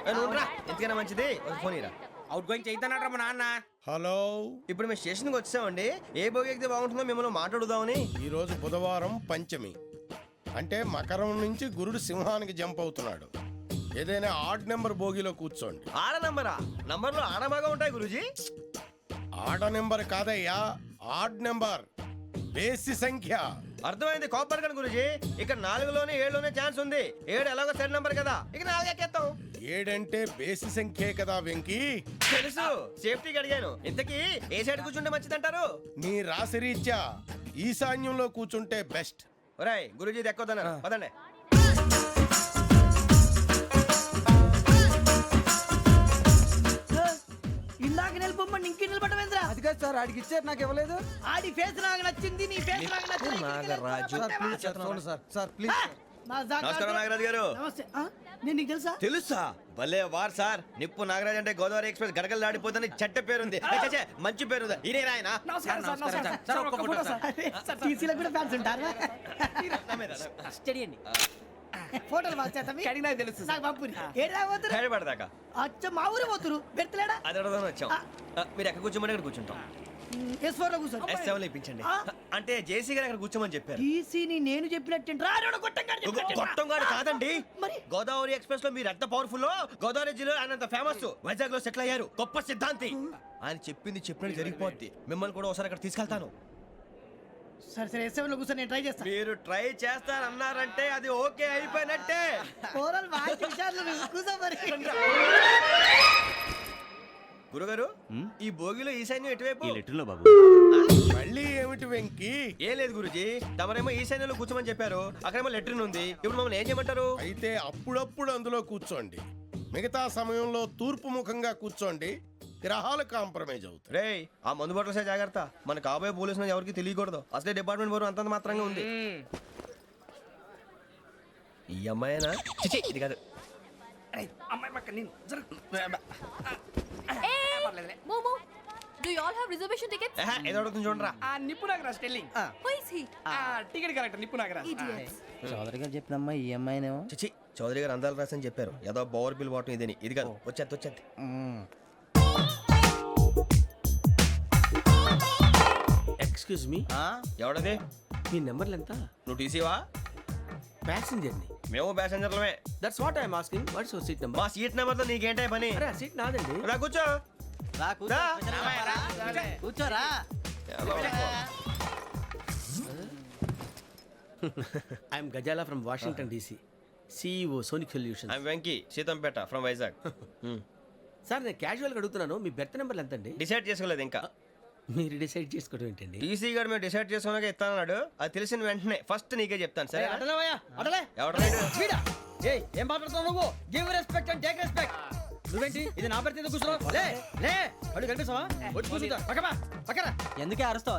ఎందుకైనా మంచిది ఒక ఫోన్ ఇరా.
అవుట్ గోయింగ్ చేద్దానట్రా మా నాన్న.
హలో,
ఇప్పుడు మేము స్టేషన్కి వచ్చామండి. ఏ బోగి ఎక్కితే బాగుంటుందో మిమ్మల్ని మాట్లాడుదామని.
ఈరోజు బుధవారం పంచమి, అంటే మకరం నుంచి గురుడు సింహానికి జంప్ అవుతున్నాడు. ఏదైనా ఆడ్ నెంబర్ బోగిలో కూర్చోండి.
ఆడ నంబరా? నంబర్లో ఆడ బాగా ఉంటాయి గురూజీ.
ఆడ నెంబర్ కాదయ్యా, ఆడ్ నెంబర్, బేసి సంఖ్య.
అర్థమైంది, కాపర్ కానీ గురూజీ. ఇక్కడ 4లోనే 7లోనే ఛాన్స్ ఉంది. 7 ఎలాగో సెడ్ నంబర్ కదా, ఇక 4 ఎక్కేస్తాం.
7 అంటే బేసి సంఖ్యే కదా వెంకీ.
తెలుసు, సేఫ్టీకి అడిగాను. ఇంతకీ ఏ సైడ్ కూర్చుంటే మంచిదంటారు?
నీ రాశి రీత్యా ఈశాన్యంలో కూర్చుంటే బెస్ట్.
ఒరాయ్ గురూజీ దెక్కొద్దన్నారు, పదండి.
ఇందాక నిలబొమ్మని ఇంకే నిలబడమేంద్రా?
అది కాదు సార్, ఆడికి ఇచ్చారు, నాకు ఇవ్వలేదు.
ఆడి ఫేస్ నాకు నచ్చింది, నీ ఫేస్ నాకు నచ్చింది.
నాగరాజు.
Sir please.
నమస్కారం నాగరాజు గారు.
నమస్తే. నేను నీకు తెలుసా?
తెలుసా? భలే వార్ సార్. నిప్పు నాగరాజ్ అంటే గోదావరి ఎక్స్ప్రెస్ గడగలు దాడిపోతుంది చెట్ట పేరుంది. ఛే, మంచి పేరు. ఈయన ఆయన.
నమస్కారం సార్, నమస్కారం సార్. ఒక్క ఫోటో సార్. సార్ టీసీలో కూడా ఫ్యాన్స్ ఉంటారా?
స్టడీ అండి.
ఫోటోలు మార్చేస్తాం.
కడిగి నాకు తెలుసు.
నాకు పంపుని. ఏడా పోతురు?
హైదరాబాద్
అచ్చ మా ఊరు పోతురు. పెడతలేడా?
అది అడగదామని వచ్చాం. మీరు ఎక్కడ కూర్చోమని అక్కడ కూర్చుంటాం.
S4 లో కూర్చో.
S7 ఇప్పించండి. అంటే జేసీ గారు అక్కడ కూర్చోమని చెప్పారు.
టీసీని నేను చెప్పినట్టు
గొట్టంగాడు కాదండి.
మరి
గోదావరి ఎక్స్ప్రెస్ లో మీరు ఎంత పవర్ఫుల్, గోదావరి జిల్లా ఆయన ఫేమస్. వైజాగ్ లో సెటిల్ అయ్యారు, గొప్ప సిద్ధాంతి. ఆయన చెప్పింది చెప్పినట్టు జరిగిపోద్ది. మిమ్మల్ని కూడా ఒకసారి అక్కడ తీసుకెళ్తాను.
సరే సరే, S7 లో కూర్చొని నేను ట్రై చేస్తాను.
మీరు ట్రై చేస్తారన్నారంటే అది ఓకే అయిపోయినట్టే. గురుగారు, ఈ భోగిలో ఈశాన్యం ఎటువైపు?
బాబు
మళ్ళీ ఏమిటి వెంకీ?
ఏం లేదు గురుజీ, తమరేమో ఈశాన్యంలో కూర్చోమని చెప్పారు. అక్కడేమో లెట్రిన్ ఉంది. ఇప్పుడు మమ్మల్ని ఏం చేయమంటారు?
అయితే అప్పుడప్పుడు అందులో కూర్చోండి. మిగతా సమయంలో తూర్పు ముఖంగా కూర్చోండి. గ్రహాలు కాంప్రమైజ్ అవుతాయి.
రే, ఆ మందు బట్టలసే జాగ్రత్త. మన కాబోయే పోలీసులు ఎవరికి తెలియకూడదు. అసలే డిపార్ట్మెంట్ బోరు అంతంత మాత్రంగా ఉంది. ఈ అమ్మాయినా చిచి ఇది కాదు.
అమ్మాయి పక్క నేను
మోమో do you all have reservation tickets?
ఏదో అడుగుతుంది చూడరా.
నిప్పు Nagaraj telling
who is he?
Ticket correct నిప్పు నాగరాజ్.
ఇడియట్స్.
చౌదరి గారు చెప్పినమ్మా ఈ అమ్మాయినేమో.
చిచి చౌదరి గారు అందాలు రాసని చెప్పారు. ఏదో బోర్ బిల్ వాటం ఇదని. ఇది కాదు. వచ్చేది.
Excuse me,
ఎవడది?
మీ నెంబర్లు ఎంత?
నువ్వు టీసీవా?
ప్యాసింజర్ ని.
మేము ప్యాసెంజర్లమే.
That's what I'm asking. What's your seat number?
మా సీట్ నెంబర్తో నీకేంటే పని?
అరే ఆ సీట్ నాదండి.
రా కూర్చో. రా.
కూర్చోరా.
I'm Gazala from Washington DC, CEO sonic solution.
I'm Venky Seethampeta from Vizag.
Sir నేను క్యాజువల్గా అడుగుతున్నాను, మీ బెర్త్ నెంబర్ ఎంత అండి?
డిసైడ్ చేసుకోలేదు ఇంకా.
మీరు డిసైడ్ చేసుకోవడం ఏంటండి?
టీసీ గారు మేము డిసైడ్ చేసుకున్నాక ఇస్తానన్నాడు. అది తెలిసిన వెంటనే ఫస్ట్ నీకే చెప్తాను. సరే
అడలే
ఎవరు
ఏం మాట్లాడుతావు నువ్వు? Give respect and take respect. నువ్వేంటి ఇది నా పరిస్థితి కూర్చున్నావు? లే లే అడుగు కనిపిస్తావా? వచ్చి కూర్చుంటా. పక్కరా
ఎందుకే అరుస్తావు?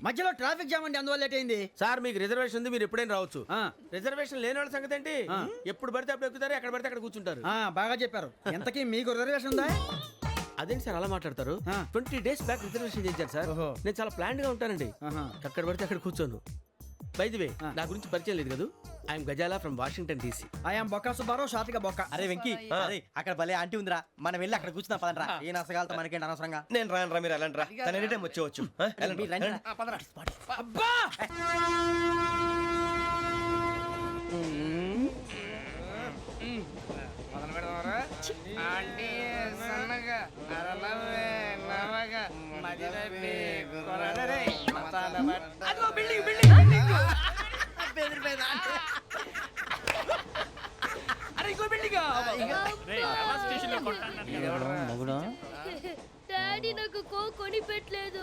మధ్యలో ట్రాఫిక్ జామ్ అండి, అందువల్ల లేట్ అయింది.
సార్ మీకు రిజర్వేషన్ ఉంది, మీరు ఎప్పుడైనా రావచ్చు. రిజర్వేషన్ లేని వాళ్ళ సంగతి ఏంటి? ఎప్పుడు పడితే అప్పుడు ఎక్కుతారు, ఎక్కడ పడితే అక్కడ కూర్చుంటారు.
బాగా చెప్పారు. ఎంతకీ మీకు రిజర్వేషన్ ఉందా?
అదేంటి సార్ అలా మాట్లాడతారు? 20 days బ్యాక్ రిజర్వేషన్ చేశారు సార్. నేను చాలా ప్లాన్డ్ గా ఉంటానండి. అక్కడ పడితే అక్కడ కూర్చోను. బై ది వే నా గురించి పరిచయం లేదు కదా, I'm Gazala from Washington DC.
I'm Bokka Subbarao, షాతిక బొక్క.
అరే వెంకీ, అరే అక్కడ భలే ఆంటీ ఉందిరా, మనం వెళ్ళి అక్కడ కూర్చున్నా పదనరా. ఏ నసగాలతో మనకేంటి అనవసరంగా.
నేను రాను రా, మీరు వెళ్ళండి రా. తన ఎనీ టైం వచ్చేవచ్చు.
అబ్బా
డాడీ నాకు కోక్ కొని పెట్టలేదు.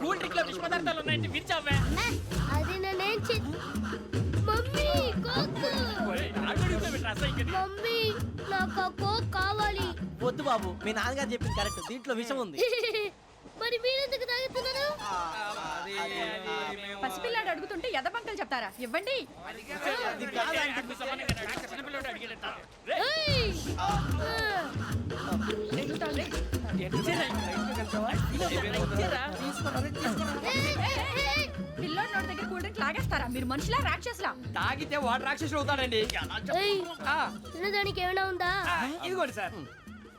కూల్ డ్రింక్ లో విష పదార్థాలు ఉన్నాయంటే విరిచావే.
అది నేనేం మమ్మీ కోక్. మమ్మీ నాకు ఆ కోక్ కావాలి.
వద్దు బాబు, మీ నాన్నగారు చెప్పింది కరెక్ట్, దీంట్లో విషయం ఉంది.
మరి మీరెందుకు తాగుతున్నారు?
పసిపిల్లాడు అడుగుతుంటే ఎదబంకలు చెప్తారా? ఇవ్వండి.
ఏయ్!
పిల్లోడి నోటి దగ్గర కూల్ డ్రింక్ లాగేస్తారా? మీరు మనుషులా రాక్షసులా?
తాగితే వాడు రాక్షసుడు అవుతాడండి.
ఏయ్! తినడానికి ఏమైనా ఉందా?
ఇదిగోండి సార్.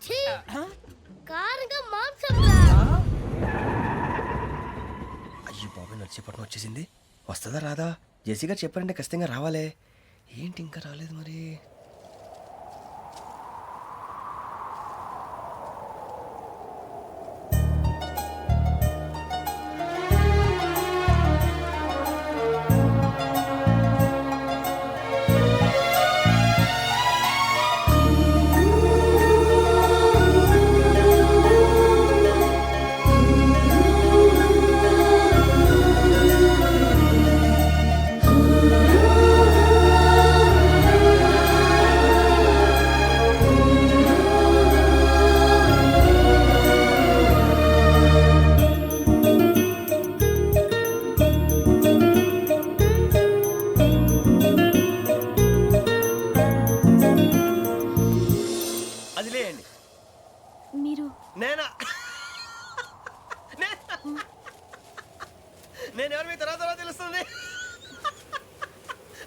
ఛీ! కారంగా మాంసం రా.
అయ్యో బాబాయ్, నడిచేపట్నం వచ్చేసింది. వస్తుందా రాదా? జెసి గారు చెప్పారంటే ఖచ్చితంగా రావాలే. ఏంటి ఇంకా రాలేదు మరి? నేను ఎవరు మీ తర్వాత తెలుస్తుంది.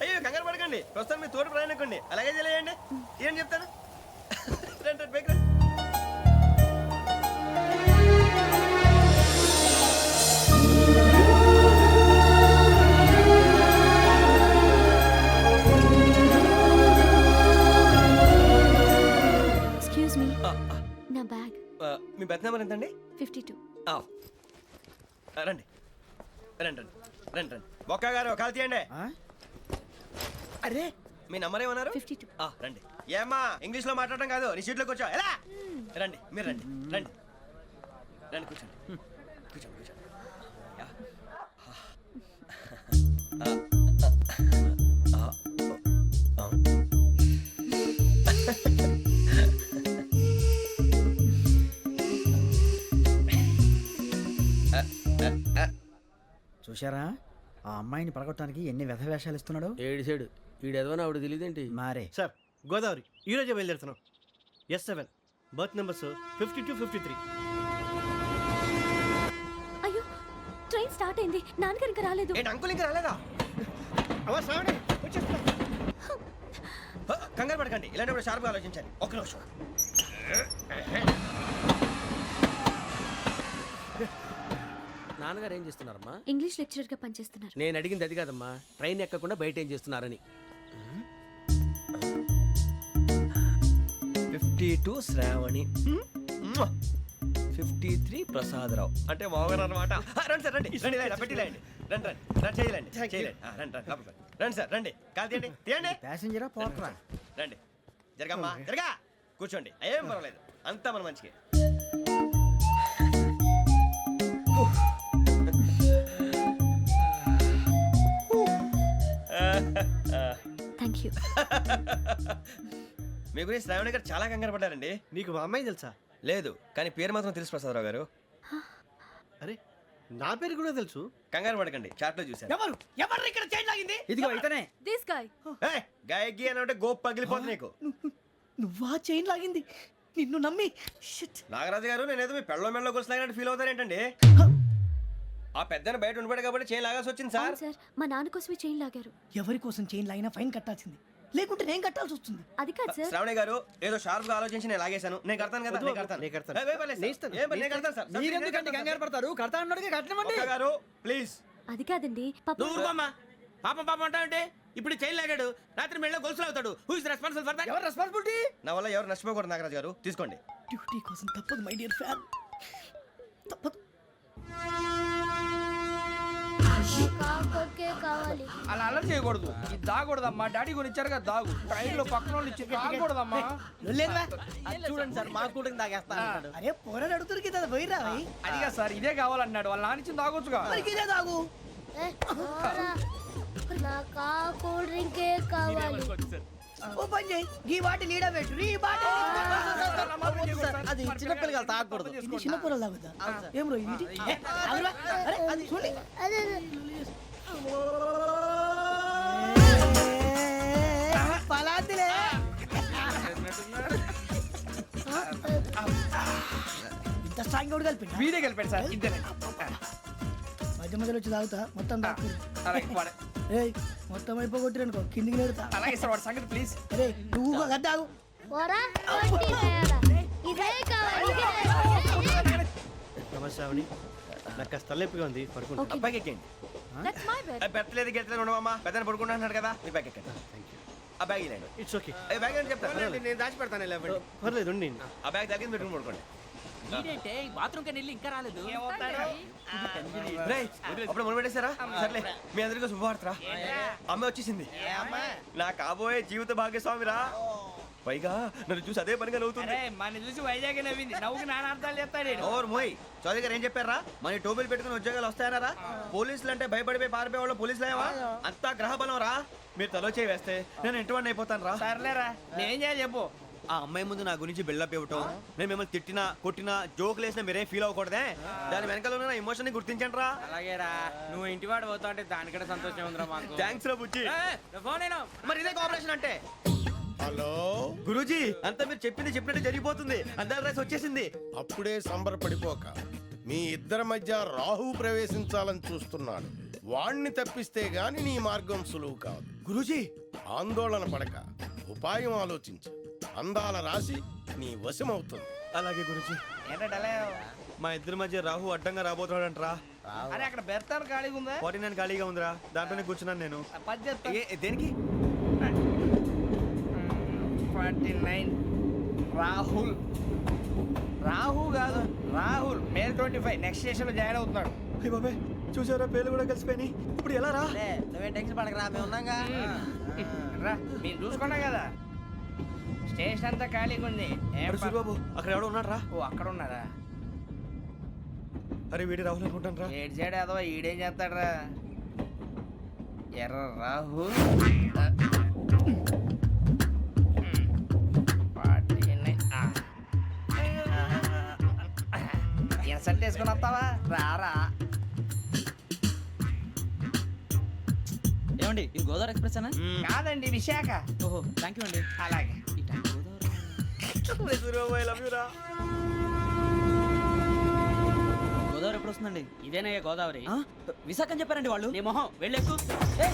అయ్యో కంగారు పడకండి, ప్రస్తుతం మీ తోటి ప్రయాణకండి. అలాగే తెలియండి. ఏం చెప్తాను రండి బైక్ రండి.
ఎక్స్క్యూజ్ మీ, నా బ్యాగ్.
మీ బెత్ నెంబర్ ఎంతండి?
52.
రండి రండి రండి రండి రండి. బొక్క గారు కాల్ తీయండి. అరే మీ నంబర్ ఏమన్నారు?
52.
రండి. ఏమ్మా ఇంగ్లీష్ లో మాట్లాడడం కాదు, నీ సీట్లో కూర్చో. ఎలా రండి, మీరు రండి రండి రండి కూర్చోండి కూర్చోండి కూర్చోండి.
చూశారా,
ఆ అమ్మాయిని పడగొట్టడానికి ఎన్ని వ్యధ వేషాలు ఇస్తున్నాడు.
ఏడు సైడు వీడు ఎదవని ఆవిడ తెలియదేంటి.
మారే
సార్ గోదావరి ఈ రోజే బయలుదేరుతున్నాం. S7 berth numbers 52, 53.
అయ్యో ట్రైన్ స్టార్ట్ అయింది, నాన్నగారు ఇంకా రాలేదు.
ఏంటి అంకుల్ ఇంకా రాలేదా? అవ్వ శ్రావణి వచ్చేస్తున్నా. కంగారు పడకండి, ఇలాంటప్పుడు షార్ప్గా ఆలోచించాలి. ఒక్క నిమిషం.
నాన్నగారు ఏం చేస్తున్నారమ్మా?
ఇంగ్లీష్ లెక్చరర్ గా పనిచేస్తున్నారు.
నేను అడిగింది అది కాదమ్మా, ట్రైన్ ఎక్కకుండా బయట ఏం చేస్తున్నారని.
52 శ్రావణి, 53 ప్రసాదరావు అంటే మామగారు అనమాట. రండి సార్ రండి రండి, ఇలా పెట్టి లేండి. రండి రండి రండి, చేయాలండి చేయాలండి. రండి రండి లోపలికి రండి. రండి సార్ రండి, కాలు తీయండి తీయండి.
ప్యాసింజరా పోట్రా.
రండి జరగమ్మా జరగా, కూర్చోండి. ఏం పర్వాలేదు, అంతా మన మంచికి.
Thank you.
మీ గురించి శ్రావణి గారు చాలా కంగారు పడ్డారండి. నీకు మా అమ్మాయి తెలుసా? లేదు, కానీ పేరు మాత్రం తెలుసు ప్రసాదరావు గారు. అరే నా పేరు కూడా తెలుసు. కంగారు పడకండి, చాట్ లో చూసాను.
ఎవరు ఎవరు ఇక్కడ చైన్ లాగింది?
ఇదిగో ఇతనే.
This guy.
గాయకి అని అంటే గోప్ పగిలిపోతుంది నీకు.
నువ్వా చైన్ లాగింది? నిన్ను నమ్మి
నాగరాజు గారు, నేనేదో మీ పెళ్ళ మెళ్ళలో గురిసిలాగినట్టు ఫీల్ అవుతారేంటండి? ఆ పెద్దని బయట ఉండిపోయాడు కాబట్టి చైన్ లాగాల్సి వచ్చింది సార్.
సార్ మా నాన్న కోసమే చైన్ లాగారు.
ఎవరి కోసం చైన్ లాగినా ఫైన్ కట్టాల్సింది, లేకుంటే నేను కట్టాల్సి వస్తుంది.
అది కాదు సార్.
శ్రావణి గారు ఏదో షార్ప్ గా ఆలోచించి నేను లాగేశాను. నేను కడతాను కదా, నేను కడతాను. ఏ, పర్లేదు సార్. ఏ, నేను కడతాను సార్.
మీరెందుకంటే కంగారు పడతారు? కడతా అన్నాడుగా కట్టమండి.
ఒక్క గారు ప్లీజ్.
అది కాదండి పాప.
నువ్వు ఊరుకోమ్మా. పాపం పాపం అంటావంటే ఇప్పుడు చైన్ లాగాడు, రాత్రి మెళ్ళ గొలుసులు అవుతాడు. Who is responsible for that?
ఎవరు రెస్పాన్సిబిలిటీ?
నా వల్ల ఎవరు నష్టపోకూడదు నాగరాజు గారు, తీసుకోండి.
డ్యూటీ కోసం తప్పదు మై డియర్ ఫ్యాన్, తప్పదు. అలా అలర్ చేయకూడదు, ఇది దాగకూడదమ్మా. డాడీ కొని ఇచ్చారు కదా దాగు, ట్రైన్ లో పక్కన వాళ్ళు ఇచ్చి దాగకూడదమ్మా.
చూడండి సార్, మా కూడా తాగేస్తా.
అరే పోరాడు అడుగుతారు కదా, పోయిరా. అదిగా సార్, ఇదే కావాలన్నాడు. వాళ్ళ నానిచ్చింది తాగొచ్చుగా. ఇదే తాగు. ఓ పని చేయి, ఈ బాటి లీడ పెట్టు. ఈ బాటి
అది చిన్నపిల్లలు తాగకూడదు.
చిన్నపిల్లలు తాగుతా. ఏం రో ఇది? అది చూడండి. పలాతిలే. ఇంత స్ట్రాంగ్ కూడా కలిపి వీడే కలిపాడు సార్. ఇద్దరే మధ్య మధ్యలో వచ్చి తాగుతా, మొత్తం తాగు. మొత్తం అయిపోగొట్టిరనుకో కిందికి నేడుతా. అలాగే సార్, వాడి సంగతి ప్లీజ్. అరే నువ్వు గద్దాగు.
నమస్కారం, నాకు కాస్త తలెప్పిగా ఉంది, పడుకుంటా. అబ్బాయికి ఎక్కండి.
That's my bed.
పెట్టలేదు గెట్టలేదు ఉండవమ్మా, పెద్దని పడుకుంటున్నాడు కదా, మీ బ్యాగ్ ఎక్కండి. ఆ బ్యాగ్ ఇలాండి. It's okay. బ్యాగ్ అని చెప్తాను, నేను దాచి పెడతాను. పర్లేదు ఉండి. ఆ బ్యాగ్ తగ్గింది పెట్టుకుని పడుకోండి.
బాత్రూమ్ కెళ్ళి ఇంకా రాలేదు.
అప్పుడు మొదలు పెట్టేశారా? సర్లే, మీ అందరికీ శుభవార్తరా. అమ్మ వచ్చేసింది, నా కాబోయే జీవిత భాగ్యస్వామిరా. పైగా నన్ను చూసి అదే పనిగా నవ్వుతుంది.
మన చూసి వైజాగ్ నవ్వింది, నవ్వుకి నాన్న అర్థాలు చెప్తాడు.
ఓర్ మోయ్, చౌదరి గారు ఏం చెప్పారా? మన టోబీలు పెట్టుకుని ఉద్యోగాలు వస్తాయనరా? పోలీసులు అంటే భయపడిపోయి పారిపోయే వాళ్ళు పోలీసులేవా? అంతా గ్రహ బలం రా. మీరు తలో చేయి వేస్తే నేను ఇంటివాడిని అయిపోతాను రా.
సర్లేరా, నేనేం చేయాలి చెప్పు.
ఆ అమ్మాయి ముందు నా గురించి బిల్డప్ ఇవ్వటం, నేను మిమ్మల్ని తిట్టినా కొట్టినా జోకులు వేసినా మీరేం ఫీల్ అవ్వకూడదే. దాని వెనకాల ఉన్న ఎమోషన్ ని గుర్తించండి రా.
అలాగేరా, నువ్వు ఇంటివాడు పోతా అంటే దానికంటే సంతోషం ఉందిరా మాకు.
థ్యాంక్స్ రా బుజ్జి.
ఫోన్
మరి ఇదే కోఆపరేషన్ అంటే.
హలో
గురూజీ, అంతా మీరు చెప్పింది చెప్పినట్టు జరిగిపోతుంది. అందరి రైస్ వచ్చేసింది.
అప్పుడే సంబరపడిపోక, మీ ఇద్దరి మధ్య రాహు ప్రవేశించాలని చూస్తున్నాడు. వాణ్ణి తప్పిస్తే గాని నీ మార్గం సులువు కాదు.
గురూజీ,
ఆందోళన పడక, ఉపాయం ఆలోచించు. అందాల రాశి నీ వశమవుతుంది.
అలాగే గురూజీ.
ఏంటంటే
మా ఇద్దరి మధ్య రాహు అడ్డంగా రాబోతున్నాడంట్రా.
అరే అక్కడ బెర్తాను ఖాళీగా ఉందా?
49 ఖాళీగా ఉందిరా, దాంట్లోనే కూర్చున్నాను నేను. దేనికి?
49 రాహుల్. రాహు కాదు, రాహుల్. మే 25 నెక్స్ట్ స్టేషన్ లో జాయిన్ అవుతున్నాడు.
బాబాయ్ చూసారా, పేర్లు కూడా కలిసిపోయి. ఇప్పుడు ఎలా రా?
నువ్వే టెన్షన్ పడకరా, మేము ఉన్నాగా.
రా, మీరు చూసుకున్నా కదా, స్టేషన్ అంతా ఖాళీగా ఉంది.
బాబు అక్కడ ఎవడో ఉన్నాడు రా.
ఓ అక్కడ ఉన్నారా?
అరే వీడి రాహుల్ అనుకుంటాను రా.
ఏడు సైడ్ అదో ఈడేం చేస్తాడరా? ఎర్ర రాహు. ఇన్సల్ట్ వేసుకుని వస్తావా? రారా.
ఏమండి ఇది గోదావరి ఎక్స్ప్రెస్ అనా?
కాదండి విశాఖ.
ఓహో థ్యాంక్ యూ అండి.
అలాగే.
గోదావరి ఎప్పుడు వస్తుందండి?
ఇదేనయ్య గోదావరి.
విశాఖ అని చెప్పారండి వాళ్ళు.
నీ మొహం వెళ్ళెక్కు.
ఏ,